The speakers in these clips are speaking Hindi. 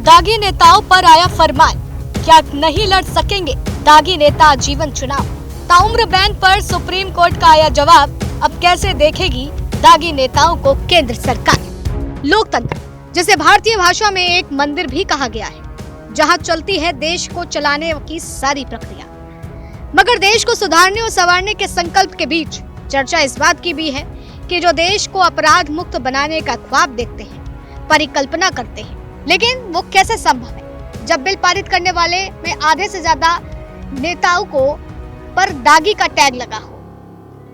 दागी नेताओं पर आया फरमान, क्या नहीं लड़ सकेंगे दागी नेता आजीवन चुनाव। ताउम्र बैन पर सुप्रीम कोर्ट का आया जवाब, अब कैसे देखेगी दागी नेताओं को केंद्र सरकार। लोकतंत्र, जिसे भारतीय भाषा में एक मंदिर भी कहा गया है, जहां चलती है देश को चलाने की सारी प्रक्रिया, मगर देश को सुधारने और संवारने के संकल्प के बीच चर्चा इस बात की भी है कि जो देश को अपराध मुक्त बनाने का ख्वाब देखते हैं, परिकल्पना करते हैं, लेकिन वो कैसे संभव है जब बिल पारित करने वाले में आधे से ज्यादा नेताओं को पर दागी का टैग लगा हो।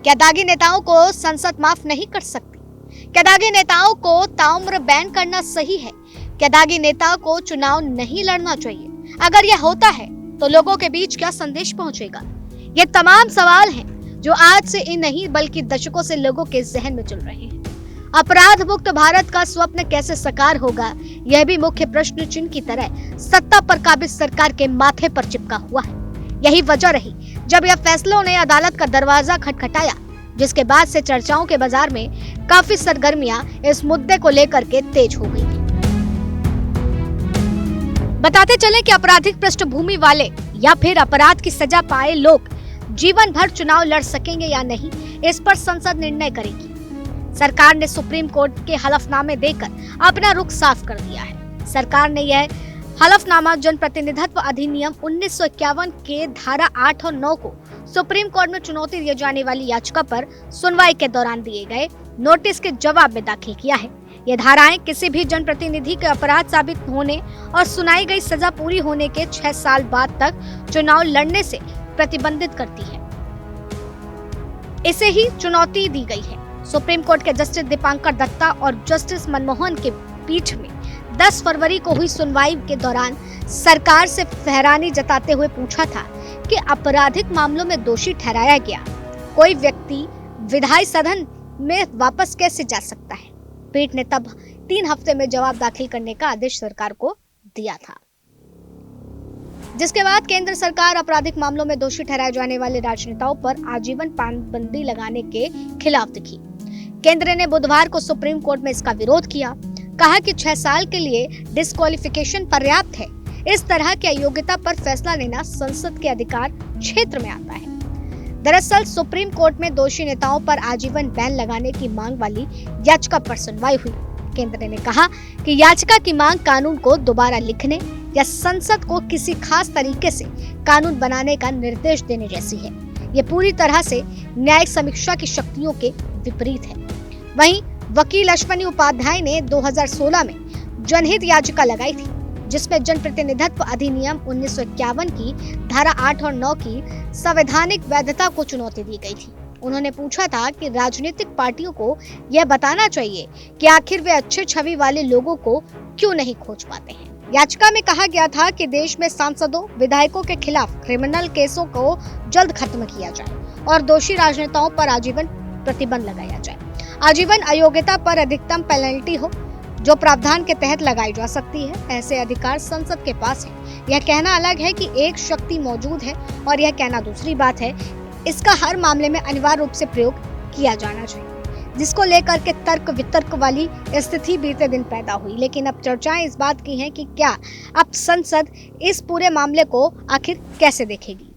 क्या दागी नेताओं को संसद माफ नहीं कर सकती? क्या दागी नेताओं को ताउम्र बैन करना सही है? क्या दागी नेताओं को चुनाव नहीं लड़ना चाहिए? अगर यह होता है तो लोगों के बीच क्या संदेश पहुंचेगा? ये तमाम सवाल हैं जो आज से ही नहीं बल्कि दशकों से लोगों के जहन में चल रहे हैं। अपराध मुक्त भारत का स्वप्न कैसे साकार होगा, यह भी मुख्य प्रश्न चिन्ह की तरह सत्ता पर काबिज सरकार के माथे पर चिपका हुआ है। यही वजह रही जब यह फैसलों ने अदालत का दरवाजा खटखटाया, जिसके बाद से चर्चाओं के बाजार में काफी सरगर्मियां इस मुद्दे को लेकर के तेज हो गई। बताते चले कि आपराधिक पृष्ठभूमि वाले या फिर अपराध की सजा पाए लोग जीवन भर चुनाव लड़ सकेंगे या नहीं, इस पर संसद निर्णय करेगी। सरकार ने सुप्रीम कोर्ट के हलफनामे देकर अपना रुख साफ कर दिया है। सरकार ने यह हलफनामा जनप्रतिनिधित्व अधिनियम 1951 के धारा 8 और 9 को सुप्रीम कोर्ट में चुनौती दिए जाने वाली याचिका पर सुनवाई के दौरान दिए गए नोटिस के जवाब में दाखिल किया है। ये धाराएं किसी भी जनप्रतिनिधि के अपराध साबित होने और सुनाई गई सजा पूरी होने के 6 साल बाद तक चुनाव लड़ने से प्रतिबंधित करती है। इसे ही चुनौती दी गई है। सुप्रीम कोर्ट के जस्टिस दीपांकर दत्ता और जस्टिस मनमोहन के पीठ में 10 फरवरी को हुई सुनवाई के दौरान सरकार से हैरानी जताते हुए पूछा था कि आपराधिक मामलों में दोषी ठहराया गया कोई व्यक्ति विधायी सदन में वापस कैसे जा सकता है। पीठ ने तब 3 हफ्ते में जवाब दाखिल करने का आदेश सरकार को दिया था, जिसके बाद केंद्र सरकार आपराधिक मामलों में दोषी ठहराए जाने वाले राजनेताओं पर आजीवन पाबंदी लगाने के खिलाफ दिखी। केंद्र ने बुधवार को सुप्रीम कोर्ट में इसका विरोध किया, कहा कि 6 साल के लिए डिस्क्वालिफिकेशन पर्याप्त है। इस तरह की अयोग्यता पर फैसला लेना संसद के अधिकार क्षेत्र में आता है। दरअसल सुप्रीम कोर्ट में दोषी नेताओं पर आजीवन बैन लगाने की मांग वाली याचिका पर सुनवाई हुई। केंद्र ने कहा कि याचिका की मांग कानून को दोबारा लिखने या संसद को किसी खास तरीके से कानून बनाने का निर्देश देने जैसी है। ये पूरी तरह से न्यायिक समीक्षा की शक्तियों के विपरीत है। वहीं वकील अश्वनी उपाध्याय ने 2016 में जनहित याचिका लगाई थी, जिसमें जनप्रतिनिधित्व अधिनियम 1951 की धारा 8 और 9 की संवैधानिक वैधता को चुनौती दी गई थी। उन्होंने पूछा था कि राजनीतिक पार्टियों को यह बताना चाहिए कि आखिर वे अच्छे छवि वाले लोगों को क्यों नहीं खोज पाते हैं। याचिका में कहा गया था कि देश में सांसदों, विधायकों के खिलाफ क्रिमिनल केसों को जल्द खत्म किया जाए और दोषी राजनेताओं पर आजीवन प्रतिबंध लगाया जाए। आजीवन अयोग्यता पर अधिकतम पेनल्टी हो, जो प्रावधान के तहत लगाई जा सकती है। ऐसे अधिकार संसद के पास है। यह कहना अलग है कि एक शक्ति मौजूद है और यह कहना दूसरी बात है। इसका हर मामले में अनिवार्य रूप से प्रयोग किया जाना चाहिए, जिसको लेकर के तर्क वितर्क वाली स्थिति बीते दिन पैदा हुई। लेकिन अब चर्चाएं इस बात की हैं कि क्या अब संसद इस पूरे मामले को आखिर कैसे देखेगी।